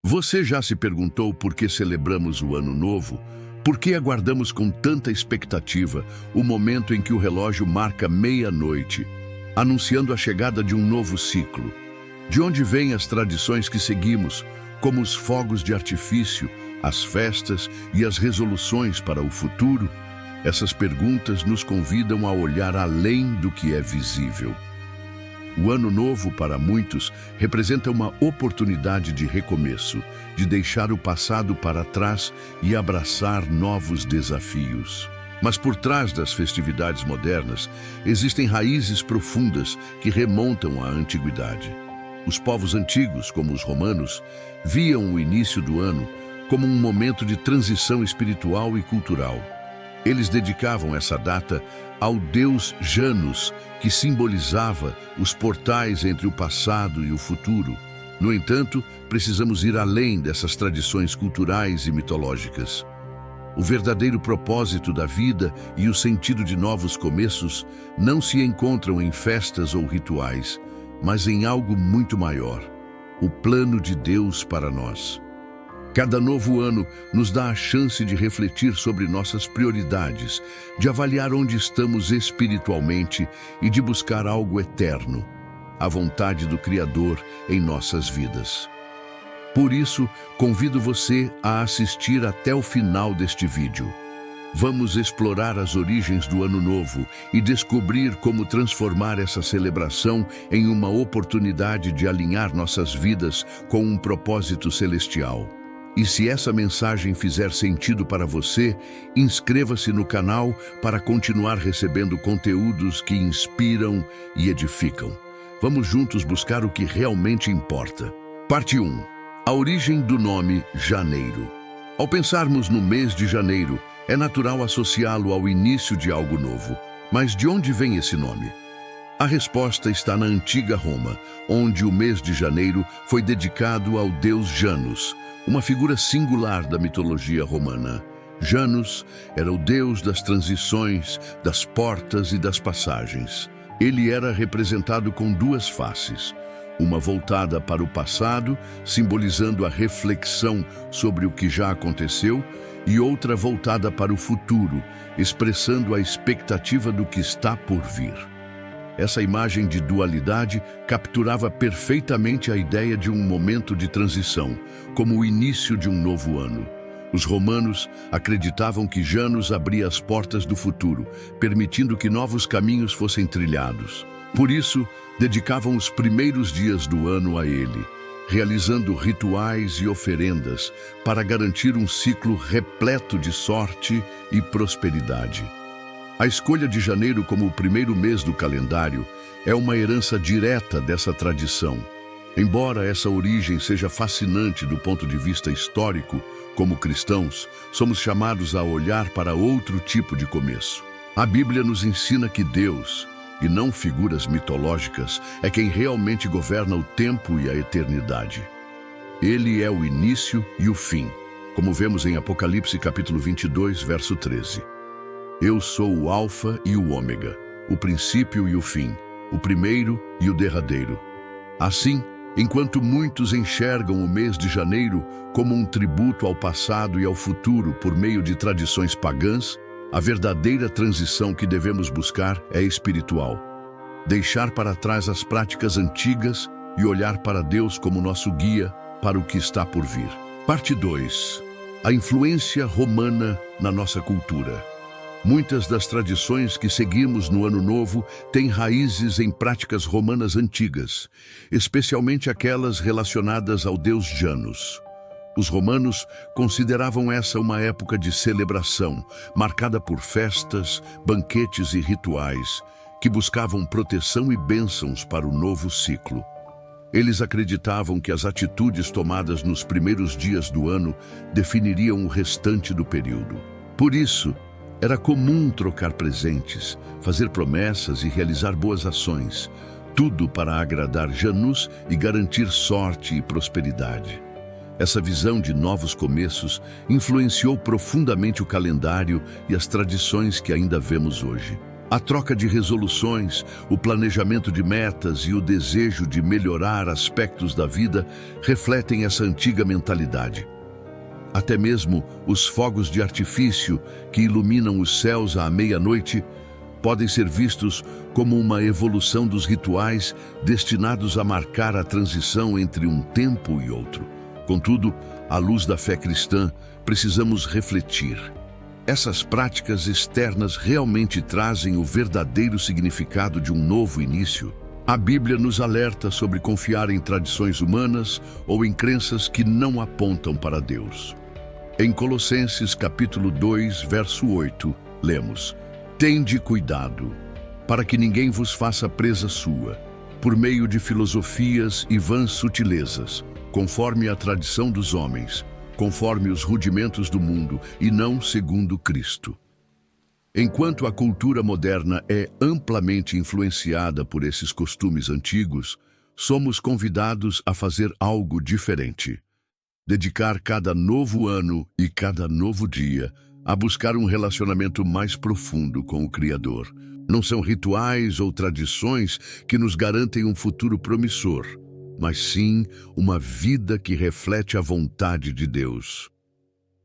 Você já se perguntou por que celebramos o Ano Novo? Por que aguardamos com tanta expectativa o momento em que o relógio marca meia-noite, anunciando a chegada de um novo ciclo? De onde vêm as tradições que seguimos, como os fogos de artifício, as festas e as resoluções para o futuro? Essas perguntas nos convidam a olhar além do que é visível. O Ano Novo, para muitos, representa uma oportunidade de recomeço, de deixar o passado para trás e abraçar novos desafios. Mas por trás das festividades modernas, existem raízes profundas que remontam à antiguidade. Os povos antigos, como os romanos, viam o início do ano como um momento de transição espiritual e cultural. Eles dedicavam essa data ao deus Janus, que simbolizava os portais entre o passado e o futuro. No entanto, precisamos ir além dessas tradições culturais e mitológicas. O verdadeiro propósito da vida e o sentido de novos começos não se encontram em festas ou rituais, mas em algo muito maior: o plano de Deus para nós. Cada novo ano nos dá a chance de refletir sobre nossas prioridades, de avaliar onde estamos espiritualmente e de buscar algo eterno, a vontade do Criador em nossas vidas. Por isso, convido você a assistir até o final deste vídeo. Vamos explorar as origens do Ano Novo e descobrir como transformar essa celebração em uma oportunidade de alinhar nossas vidas com um propósito celestial. E se essa mensagem fizer sentido para você, inscreva-se no canal para continuar recebendo conteúdos que inspiram e edificam. Vamos juntos buscar o que realmente importa. Parte 1. A origem do nome Janeiro. Ao pensarmos no mês de janeiro, é natural associá-lo ao início de algo novo. Mas de onde vem esse nome? A resposta está na antiga Roma, onde o mês de janeiro foi dedicado ao deus Janus, uma figura singular da mitologia romana. Janus era o deus das transições, das portas e das passagens. Ele era representado com duas faces, uma voltada para o passado, simbolizando a reflexão sobre o que já aconteceu, e outra voltada para o futuro, expressando a expectativa do que está por vir. Essa imagem de dualidade capturava perfeitamente a ideia de um momento de transição, como o início de um novo ano. Os romanos acreditavam que Janus abria as portas do futuro, permitindo que novos caminhos fossem trilhados. Por isso, dedicavam os primeiros dias do ano a ele, realizando rituais e oferendas para garantir um ciclo repleto de sorte e prosperidade. A escolha de janeiro como o primeiro mês do calendário é uma herança direta dessa tradição. Embora essa origem seja fascinante do ponto de vista histórico, como cristãos, somos chamados a olhar para outro tipo de começo. A Bíblia nos ensina que Deus, e não figuras mitológicas, é quem realmente governa o tempo e a eternidade. Ele é o início e o fim, como vemos em Apocalipse capítulo 22, verso 13. Eu sou o Alfa e o Ômega, o princípio e o fim, o primeiro e o derradeiro. Assim, enquanto muitos enxergam o mês de janeiro como um tributo ao passado e ao futuro por meio de tradições pagãs, a verdadeira transição que devemos buscar é espiritual. Deixar para trás as práticas antigas e olhar para Deus como nosso guia para o que está por vir. Parte 2. A influência romana na nossa cultura. Muitas das tradições que seguimos no Ano Novo têm raízes em práticas romanas antigas, especialmente aquelas relacionadas ao deus Janus. Os romanos consideravam essa uma época de celebração, marcada por festas, banquetes e rituais, que buscavam proteção e bênçãos para o novo ciclo. Eles acreditavam que as atitudes tomadas nos primeiros dias do ano definiriam o restante do período. Por isso, era comum trocar presentes, fazer promessas e realizar boas ações, tudo para agradar Janus e garantir sorte e prosperidade. Essa visão de novos começos influenciou profundamente o calendário e as tradições que ainda vemos hoje. A troca de resoluções, o planejamento de metas e o desejo de melhorar aspectos da vida refletem essa antiga mentalidade. Até mesmo os fogos de artifício que iluminam os céus à meia-noite podem ser vistos como uma evolução dos rituais destinados a marcar a transição entre um tempo e outro. Contudo, à luz da fé cristã, precisamos refletir. Essas práticas externas realmente trazem o verdadeiro significado de um novo início? A Bíblia nos alerta sobre confiar em tradições humanas ou em crenças que não apontam para Deus. Em Colossenses capítulo 2, verso 8, lemos: Tende cuidado, para que ninguém vos faça presa sua, por meio de filosofias e vãs sutilezas, conforme a tradição dos homens, conforme os rudimentos do mundo e não segundo Cristo. Enquanto a cultura moderna é amplamente influenciada por esses costumes antigos, somos convidados a fazer algo diferente. Dedicar cada novo ano e cada novo dia a buscar um relacionamento mais profundo com o Criador. Não são rituais ou tradições que nos garantem um futuro promissor, mas sim uma vida que reflete a vontade de Deus.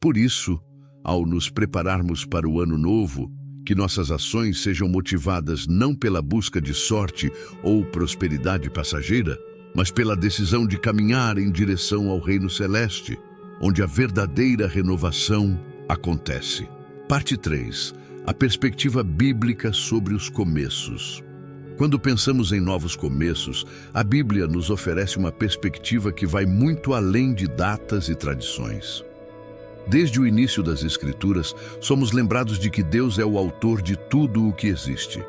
Por isso, ao nos prepararmos para o ano novo, que nossas ações sejam motivadas não pela busca de sorte ou prosperidade passageira, mas pela decisão de caminhar em direção ao Reino Celeste, onde a verdadeira renovação acontece. Parte 3. A perspectiva bíblica sobre os começos. Quando pensamos em novos começos, a Bíblia nos oferece uma perspectiva que vai muito além de datas e tradições. Desde o início das Escrituras, somos lembrados de que Deus é o autor de tudo o que existe.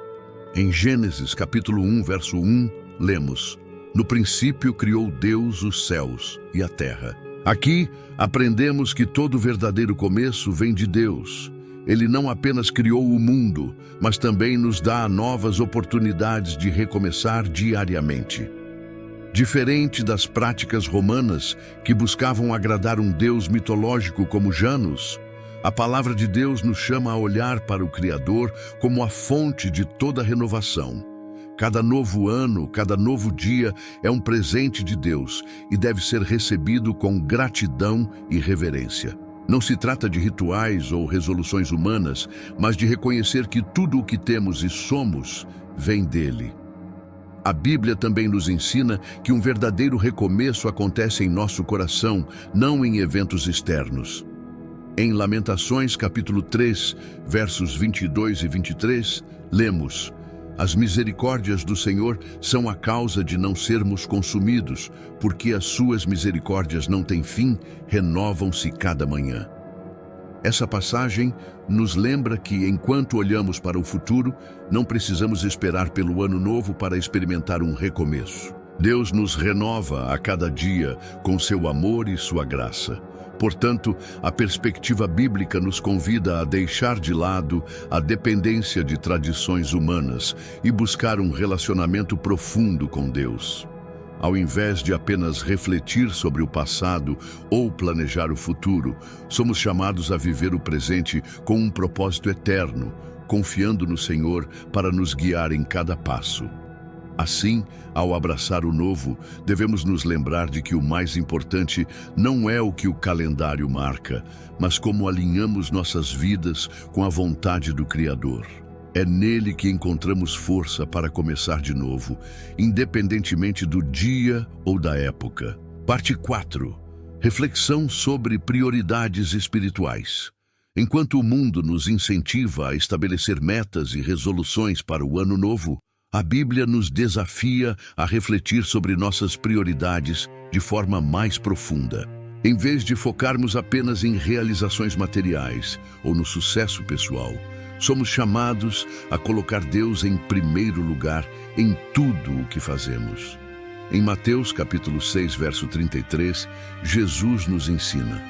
Em Gênesis capítulo 1, verso 1, lemos: No princípio criou Deus os céus e a terra. Aqui aprendemos que todo verdadeiro começo vem de Deus. Ele não apenas criou o mundo, mas também nos dá novas oportunidades de recomeçar diariamente. Diferente das práticas romanas que buscavam agradar um Deus mitológico como Janus, a palavra de Deus nos chama a olhar para o Criador como a fonte de toda renovação. Cada novo ano, cada novo dia é um presente de Deus e deve ser recebido com gratidão e reverência. Não se trata de rituais ou resoluções humanas, mas de reconhecer que tudo o que temos e somos vem dele. A Bíblia também nos ensina que um verdadeiro recomeço acontece em nosso coração, não em eventos externos. Em Lamentações capítulo 3, versos 22 e 23, lemos: As misericórdias do Senhor são a causa de não sermos consumidos, porque as suas misericórdias não têm fim, renovam-se cada manhã. Essa passagem nos lembra que, enquanto olhamos para o futuro, não precisamos esperar pelo ano novo para experimentar um recomeço. Deus nos renova a cada dia com seu amor e sua graça. Portanto, a perspectiva bíblica nos convida a deixar de lado a dependência de tradições humanas e buscar um relacionamento profundo com Deus. Ao invés de apenas refletir sobre o passado ou planejar o futuro, somos chamados a viver o presente com um propósito eterno, confiando no Senhor para nos guiar em cada passo. Assim, ao abraçar o novo, devemos nos lembrar de que o mais importante não é o que o calendário marca, mas como alinhamos nossas vidas com a vontade do Criador. É nele que encontramos força para começar de novo, independentemente do dia ou da época. Parte 4. Reflexão sobre prioridades espirituais. Enquanto o mundo nos incentiva a estabelecer metas e resoluções para o ano novo, a Bíblia nos desafia a refletir sobre nossas prioridades de forma mais profunda. Em vez de focarmos apenas em realizações materiais ou no sucesso pessoal, somos chamados a colocar Deus em primeiro lugar em tudo o que fazemos. Em Mateus capítulo 6, verso 33, Jesus nos ensina: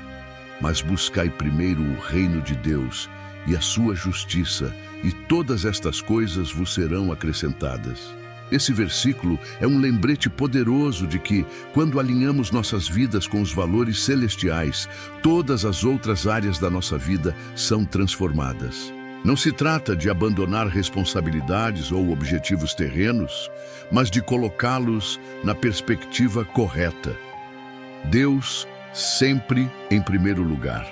Mas buscai primeiro o reino de Deus e a sua justiça, e todas estas coisas vos serão acrescentadas. Esse versículo é um lembrete poderoso de que, quando alinhamos nossas vidas com os valores celestiais, todas as outras áreas da nossa vida são transformadas. Não se trata de abandonar responsabilidades ou objetivos terrenos, mas de colocá-los na perspectiva correta. Deus sempre em primeiro lugar.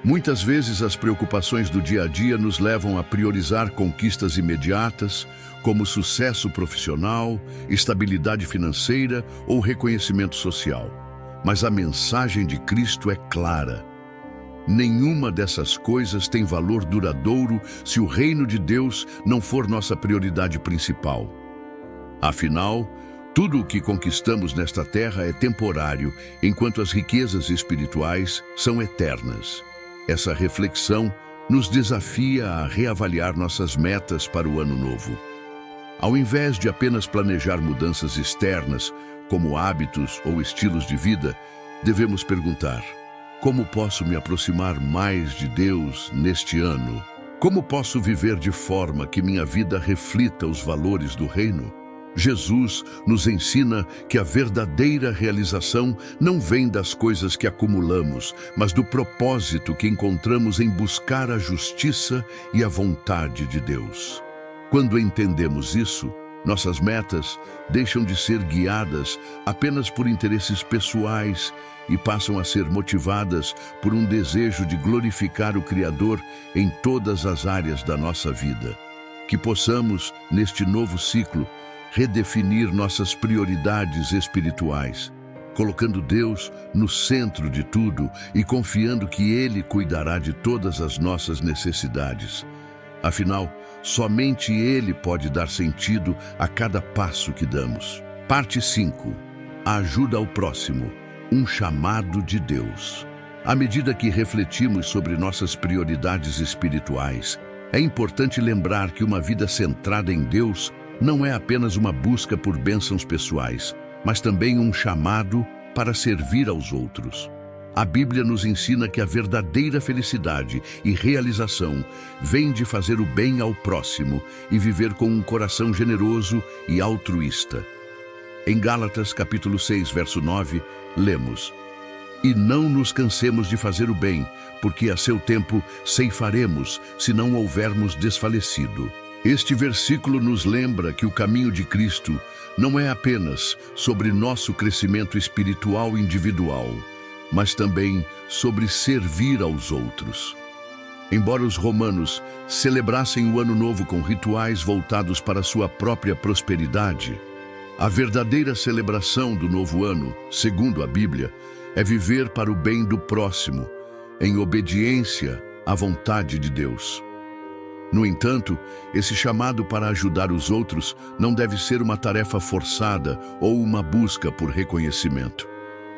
Muitas vezes as preocupações do dia a dia nos levam a priorizar conquistas imediatas, como sucesso profissional, estabilidade financeira ou reconhecimento social. Mas a mensagem de Cristo é clara. Nenhuma dessas coisas tem valor duradouro se o reino de Deus não for nossa prioridade principal. Afinal, tudo o que conquistamos nesta terra é temporário, enquanto as riquezas espirituais são eternas. Essa reflexão nos desafia a reavaliar nossas metas para o ano novo. Ao invés de apenas planejar mudanças externas, como hábitos ou estilos de vida, devemos perguntar: como posso me aproximar mais de Deus neste ano? Como posso viver de forma que minha vida reflita os valores do reino? Jesus nos ensina que a verdadeira realização não vem das coisas que acumulamos, mas do propósito que encontramos em buscar a justiça e a vontade de Deus. Quando entendemos isso, nossas metas deixam de ser guiadas apenas por interesses pessoais e passam a ser motivadas por um desejo de glorificar o Criador em todas as áreas da nossa vida. Que possamos, neste novo ciclo, redefinir nossas prioridades espirituais, colocando Deus no centro de tudo e confiando que Ele cuidará de todas as nossas necessidades. Afinal, somente Ele pode dar sentido a cada passo que damos. Parte 5. A ajuda ao próximo, um chamado de Deus. À medida que refletimos sobre nossas prioridades espirituais, é importante lembrar que uma vida centrada em Deus não é apenas uma busca por bênçãos pessoais, mas também um chamado para servir aos outros. A Bíblia nos ensina que a verdadeira felicidade e realização vem de fazer o bem ao próximo e viver com um coração generoso e altruísta. Em Gálatas capítulo 6, verso 9, lemos: "E não nos cansemos de fazer o bem, porque a seu tempo ceifaremos, se não houvermos desfalecido." Este versículo nos lembra que o caminho de Cristo não é apenas sobre nosso crescimento espiritual individual, mas também sobre servir aos outros. Embora os romanos celebrassem o Ano Novo com rituais voltados para sua própria prosperidade, a verdadeira celebração do Novo Ano, segundo a Bíblia, é viver para o bem do próximo, em obediência à vontade de Deus. No entanto, esse chamado para ajudar os outros não deve ser uma tarefa forçada ou uma busca por reconhecimento.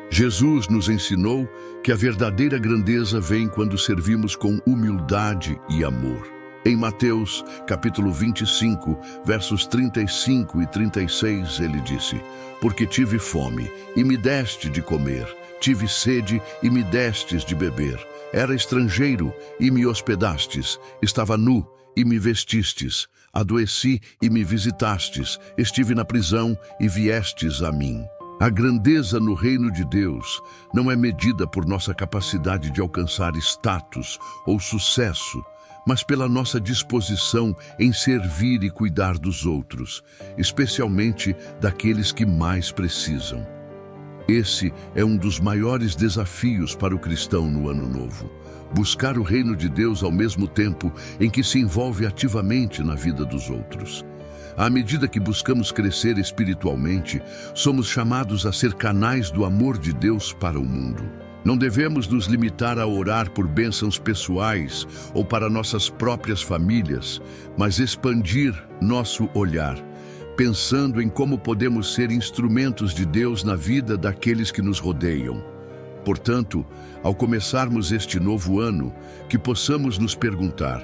Jesus nos ensinou que a verdadeira grandeza vem quando servimos com humildade e amor. Em Mateus, capítulo 25, versos 35 e 36, ele disse: "Porque tive fome, e me deste de comer, tive sede, e me destes de beber, era estrangeiro, e me hospedastes, estava nu, e me vestistes, adoeci, e me visitastes, estive na prisão, e viestes a mim." A grandeza no reino de Deus não é medida por nossa capacidade de alcançar status ou sucesso, mas pela nossa disposição em servir e cuidar dos outros, especialmente daqueles que mais precisam. Esse é um dos maiores desafios para o cristão no Ano Novo: buscar o reino de Deus ao mesmo tempo em que se envolve ativamente na vida dos outros. À medida que buscamos crescer espiritualmente, somos chamados a ser canais do amor de Deus para o mundo. Não devemos nos limitar a orar por bênçãos pessoais ou para nossas próprias famílias, mas expandir nosso olhar, pensando em como podemos ser instrumentos de Deus na vida daqueles que nos rodeiam. Portanto, ao começarmos este novo ano, que possamos nos perguntar: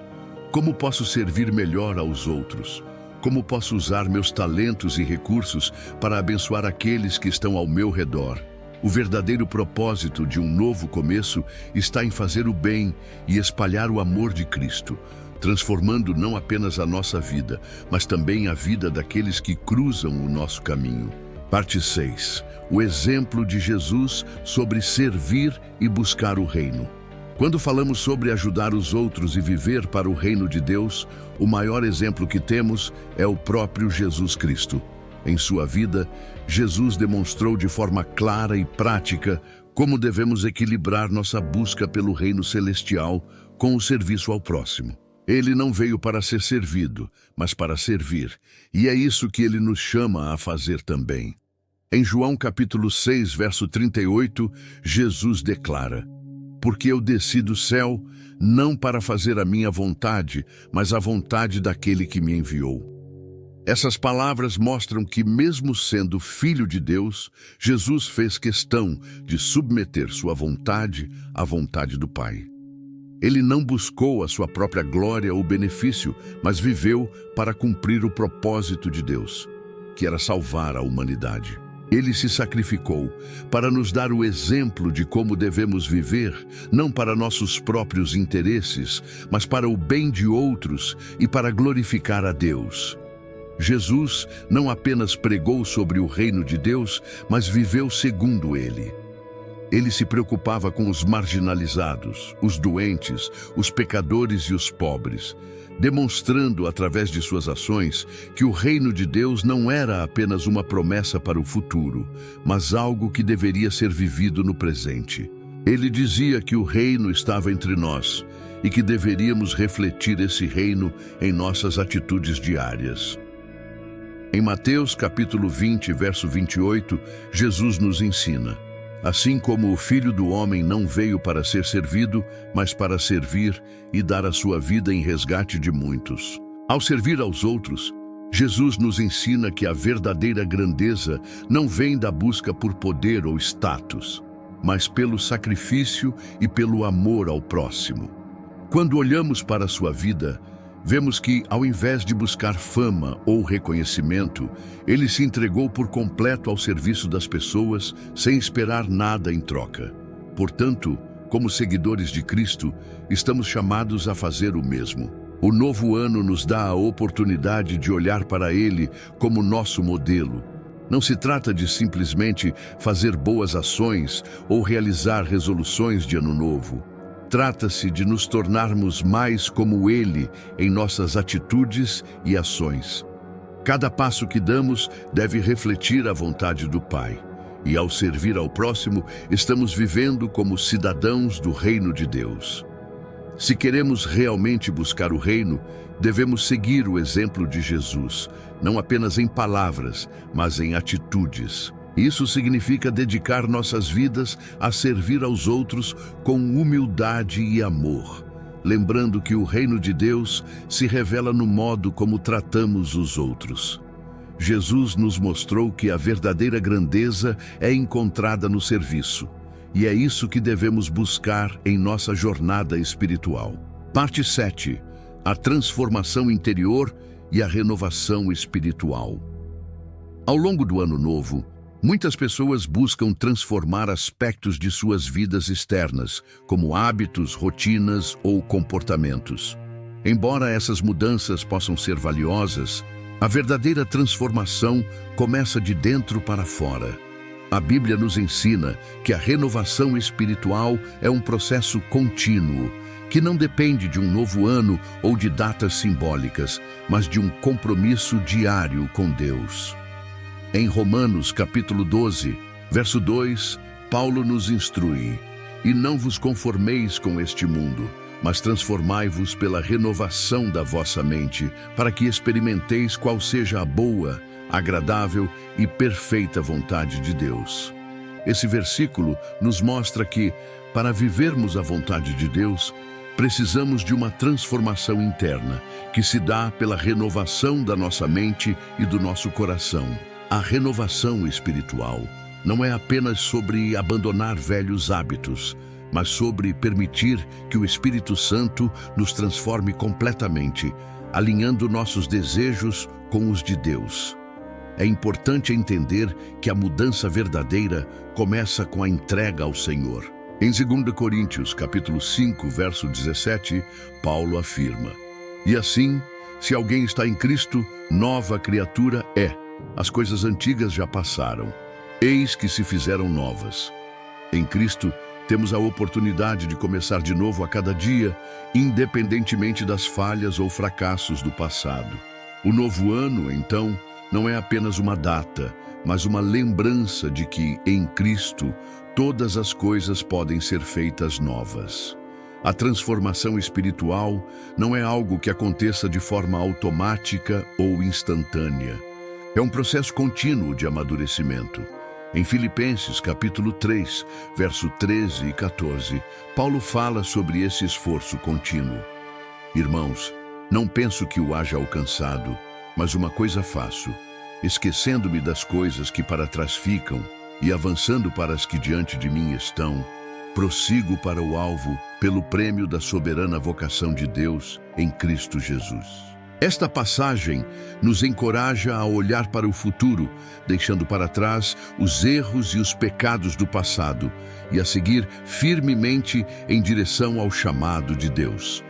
como posso servir melhor aos outros? Como posso usar meus talentos e recursos para abençoar aqueles que estão ao meu redor? O verdadeiro propósito de um novo começo está em fazer o bem e espalhar o amor de Cristo, transformando não apenas a nossa vida, mas também a vida daqueles que cruzam o nosso caminho. Parte 6. O exemplo de Jesus sobre servir e buscar o reino. Quando falamos sobre ajudar os outros e viver para o reino de Deus, o maior exemplo que temos é o próprio Jesus Cristo. Em sua vida, Jesus demonstrou de forma clara e prática como devemos equilibrar nossa busca pelo reino celestial com o serviço ao próximo. Ele não veio para ser servido, mas para servir, e é isso que ele nos chama a fazer também. Em João capítulo 6, verso 38, Jesus declara: "Porque eu desci do céu, não para fazer a minha vontade, mas a vontade daquele que me enviou." Essas palavras mostram que, mesmo sendo Filho de Deus, Jesus fez questão de submeter sua vontade à vontade do Pai. Ele não buscou a sua própria glória ou benefício, mas viveu para cumprir o propósito de Deus, que era salvar a humanidade. Ele se sacrificou para nos dar o exemplo de como devemos viver, não para nossos próprios interesses, mas para o bem de outros e para glorificar a Deus. Jesus não apenas pregou sobre o reino de Deus, mas viveu segundo ele. Ele se preocupava com os marginalizados, os doentes, os pecadores e os pobres, demonstrando através de suas ações que o reino de Deus não era apenas uma promessa para o futuro, mas algo que deveria ser vivido no presente. Ele dizia que o reino estava entre nós e que deveríamos refletir esse reino em nossas atitudes diárias. Em Mateus capítulo 20, verso 28, Jesus nos ensina: "Assim como o Filho do Homem não veio para ser servido, mas para servir e dar a sua vida em resgate de muitos." Ao servir aos outros, Jesus nos ensina que a verdadeira grandeza não vem da busca por poder ou status, mas pelo sacrifício e pelo amor ao próximo. Quando olhamos para a sua vida, vemos que, ao invés de buscar fama ou reconhecimento, ele se entregou por completo ao serviço das pessoas, sem esperar nada em troca. Portanto, como seguidores de Cristo, estamos chamados a fazer o mesmo. O novo ano nos dá a oportunidade de olhar para ele como nosso modelo. Não se trata de simplesmente fazer boas ações ou realizar resoluções de ano novo. Trata-se de nos tornarmos mais como ele em nossas atitudes e ações. Cada passo que damos deve refletir a vontade do Pai. E ao servir ao próximo, estamos vivendo como cidadãos do reino de Deus. Se queremos realmente buscar o reino, devemos seguir o exemplo de Jesus, não apenas em palavras, mas em atitudes. Isso significa dedicar nossas vidas a servir aos outros com humildade e amor, lembrando que o reino de Deus se revela no modo como tratamos os outros. Jesus nos mostrou que a verdadeira grandeza é encontrada no serviço, e é isso que devemos buscar em nossa jornada espiritual. Parte 7. A transformação interior e a renovação espiritual. Ao longo do Ano Novo, muitas pessoas buscam transformar aspectos de suas vidas externas, como hábitos, rotinas ou comportamentos. Embora essas mudanças possam ser valiosas, a verdadeira transformação começa de dentro para fora. A Bíblia nos ensina que a renovação espiritual é um processo contínuo, que não depende de um novo ano ou de datas simbólicas, mas de um compromisso diário com Deus. Em Romanos capítulo 12, verso 2, Paulo nos instrui: "E não vos conformeis com este mundo, mas transformai-vos pela renovação da vossa mente, para que experimenteis qual seja a boa, agradável e perfeita vontade de Deus." Esse versículo nos mostra que, para vivermos a vontade de Deus, precisamos de uma transformação interna, que se dá pela renovação da nossa mente e do nosso coração. A renovação espiritual não é apenas sobre abandonar velhos hábitos, mas sobre permitir que o Espírito Santo nos transforme completamente, alinhando nossos desejos com os de Deus. É importante entender que a mudança verdadeira começa com a entrega ao Senhor. Em 2 Coríntios, capítulo 5, verso 17, Paulo afirma: "E assim, se alguém está em Cristo, nova criatura é. As coisas antigas já passaram, eis que se fizeram novas." Em Cristo, Temos a oportunidade de começar de novo a cada dia, independentemente das falhas ou fracassos do passado. O novo ano, então, não é apenas uma data, mas uma lembrança de que, em Cristo, todas as coisas podem ser feitas novas. A transformação espiritual não é algo que aconteça de forma automática ou instantânea. É um processo contínuo de amadurecimento. Em Filipenses, capítulo 3, verso 13 e 14, Paulo fala sobre esse esforço contínuo. Irmãos, não penso que o haja alcançado, mas uma coisa faço, esquecendo-me das coisas que para trás ficam e avançando para as que diante de mim estão, prossigo para o alvo pelo prêmio da soberana vocação de Deus em Cristo Jesus. Esta passagem nos encoraja a olhar para o futuro, deixando para trás os erros e os pecados do passado e a seguir firmemente em direção ao chamado de Deus.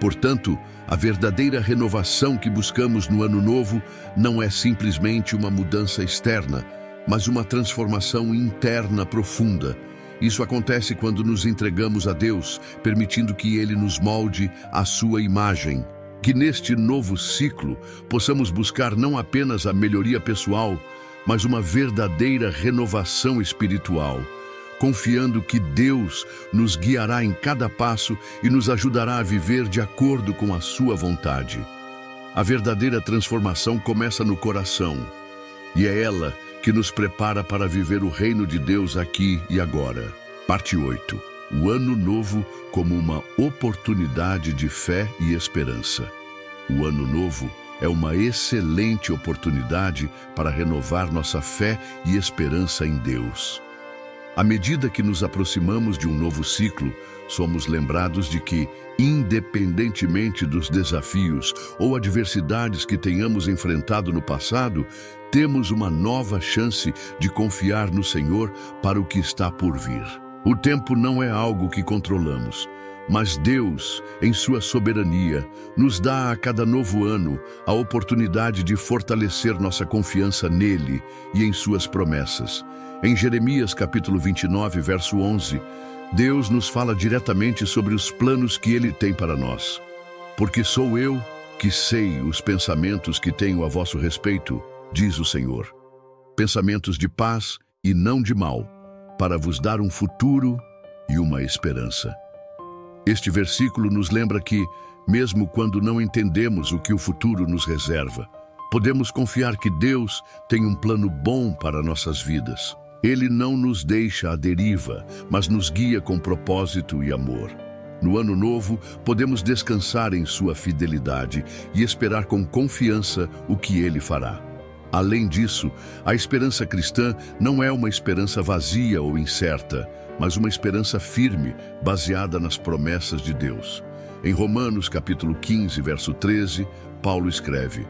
Portanto, a verdadeira renovação que buscamos no Ano Novo não é simplesmente uma mudança externa, mas uma transformação interna profunda. Isso acontece quando nos entregamos a Deus, permitindo que Ele nos molde à sua imagem. Que neste novo ciclo possamos buscar não apenas a melhoria pessoal, mas uma verdadeira renovação espiritual, confiando que Deus nos guiará em cada passo e nos ajudará a viver de acordo com a sua vontade. A verdadeira transformação começa no coração, e é ela que nos prepara para viver o reino de Deus aqui e agora. Parte 8. O Ano Novo como uma oportunidade de fé e esperança. O Ano Novo é uma excelente oportunidade para renovar nossa fé e esperança em Deus. À medida que nos aproximamos de um novo ciclo, somos lembrados de que, independentemente dos desafios ou adversidades que tenhamos enfrentado no passado, temos uma nova chance de confiar no Senhor para o que está por vir. O tempo não é algo que controlamos, mas Deus, em sua soberania, nos dá a cada novo ano a oportunidade de fortalecer nossa confiança nele e em suas promessas. Em Jeremias capítulo 29, verso 11, Deus nos fala diretamente sobre os planos que Ele tem para nós. Porque sou eu que sei os pensamentos que tenho a vosso respeito, diz o Senhor. Pensamentos de paz e não de mal, para vos dar um futuro e uma esperança. Este versículo nos lembra que, mesmo quando não entendemos o que o futuro nos reserva, podemos confiar que Deus tem um plano bom para nossas vidas. Ele não nos deixa à deriva, mas nos guia com propósito e amor. No Ano Novo, podemos descansar em sua fidelidade e esperar com confiança o que Ele fará. Além disso, a esperança cristã não é uma esperança vazia ou incerta, mas uma esperança firme, baseada nas promessas de Deus. Em Romanos capítulo 15, verso 13, Paulo escreve: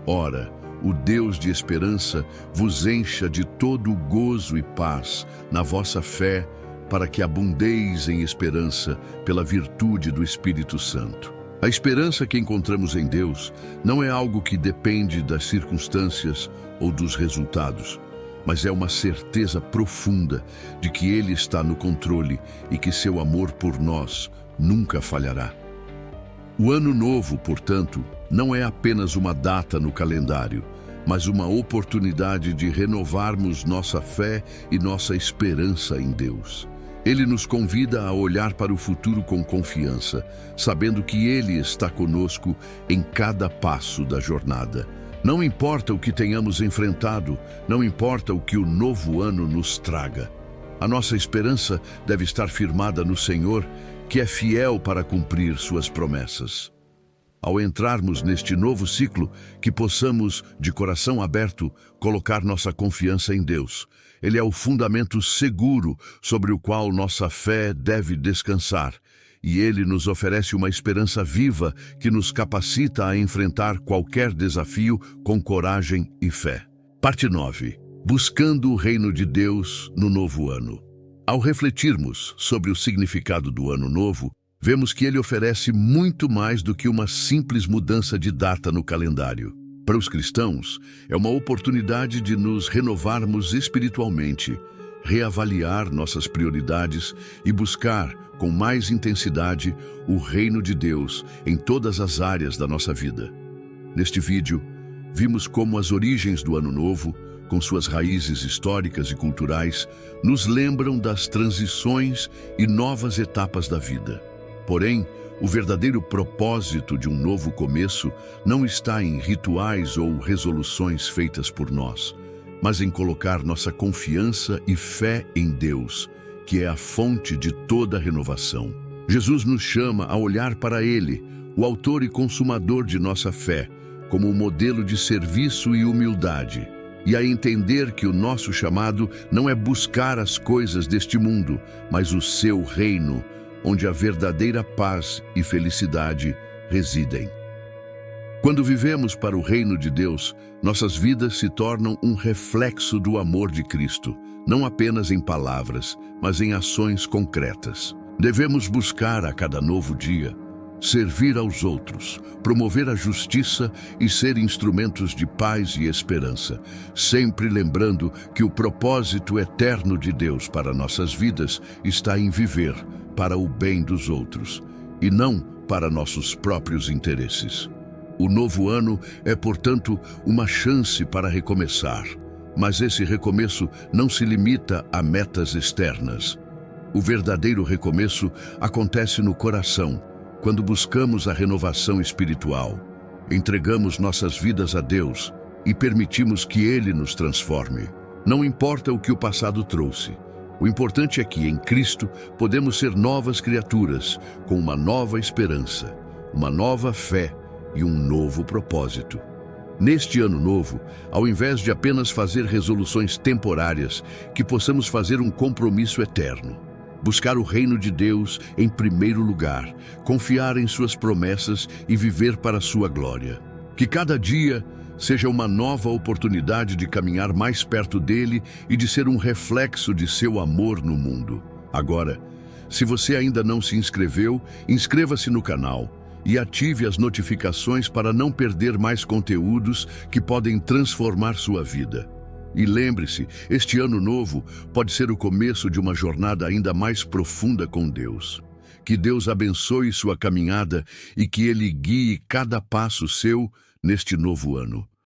Ora, o Deus de esperança vos encha de todo o gozo e paz na vossa fé, para que abundeis em esperança pela virtude do Espírito Santo. A esperança que encontramos em Deus não é algo que depende das circunstâncias ou dos resultados, mas é uma certeza profunda de que Ele está no controle e que seu amor por nós nunca falhará. O Ano Novo, portanto, não é apenas uma data no calendário, mas uma oportunidade de renovarmos nossa fé e nossa esperança em Deus. Ele nos convida a olhar para o futuro com confiança, sabendo que Ele está conosco em cada passo da jornada. Não importa o que tenhamos enfrentado, não importa o que o novo ano nos traga. A nossa esperança deve estar firmada no Senhor, que é fiel para cumprir suas promessas. Ao entrarmos neste novo ciclo, que possamos, de coração aberto, colocar nossa confiança em Deus. Ele é o fundamento seguro sobre o qual nossa fé deve descansar, e Ele nos oferece uma esperança viva que nos capacita a enfrentar qualquer desafio com coragem e fé. Parte 9. Buscando o reino de Deus no novo ano. Ao refletirmos sobre o significado do Ano Novo, vemos que ele oferece muito mais do que uma simples mudança de data no calendário. Para os cristãos, é uma oportunidade de nos renovarmos espiritualmente, reavaliar nossas prioridades e buscar, com mais intensidade, o reino de Deus em todas as áreas da nossa vida. Neste vídeo, vimos como as origens do Ano Novo, com suas raízes históricas e culturais, nos lembram das transições e novas etapas da vida. Porém, o verdadeiro propósito de um novo começo não está em rituais ou resoluções feitas por nós, mas em colocar nossa confiança e fé em Deus, que é a fonte de toda renovação. Jesus nos chama a olhar para Ele, o autor e consumador de nossa fé, como um modelo de serviço e humildade, e a entender que o nosso chamado não é buscar as coisas deste mundo, mas o seu reino, onde a verdadeira paz e felicidade residem. Quando vivemos para o reino de Deus, nossas vidas se tornam um reflexo do amor de Cristo, não apenas em palavras, mas em ações concretas. Devemos buscar a cada novo dia servir aos outros, promover a justiça e ser instrumentos de paz e esperança, sempre lembrando que o propósito eterno de Deus para nossas vidas está em viver para o bem dos outros e não para nossos próprios interesses. O novo ano é, portanto, uma chance para recomeçar, mas esse recomeço não se limita a metas externas. O verdadeiro recomeço acontece no coração, quando buscamos a renovação espiritual, entregamos nossas vidas a Deus e permitimos que Ele nos transforme. Não importa o que o passado trouxe, o importante é que em Cristo podemos ser novas criaturas, com uma nova esperança, uma nova fé e um novo propósito. Neste ano novo, ao invés de apenas fazer resoluções temporárias, que possamos fazer um compromisso eterno. Buscar o reino de Deus em primeiro lugar, confiar em suas promessas e viver para a sua glória. Que cada dia seja uma nova oportunidade de caminhar mais perto dele e de ser um reflexo de seu amor no mundo. Agora, se você ainda não se inscreveu, inscreva-se no canal e ative as notificações para não perder mais conteúdos que podem transformar sua vida. E lembre-se, este ano novo pode ser o começo de uma jornada ainda mais profunda com Deus. Que Deus abençoe sua caminhada e que Ele guie cada passo seu neste novo ano.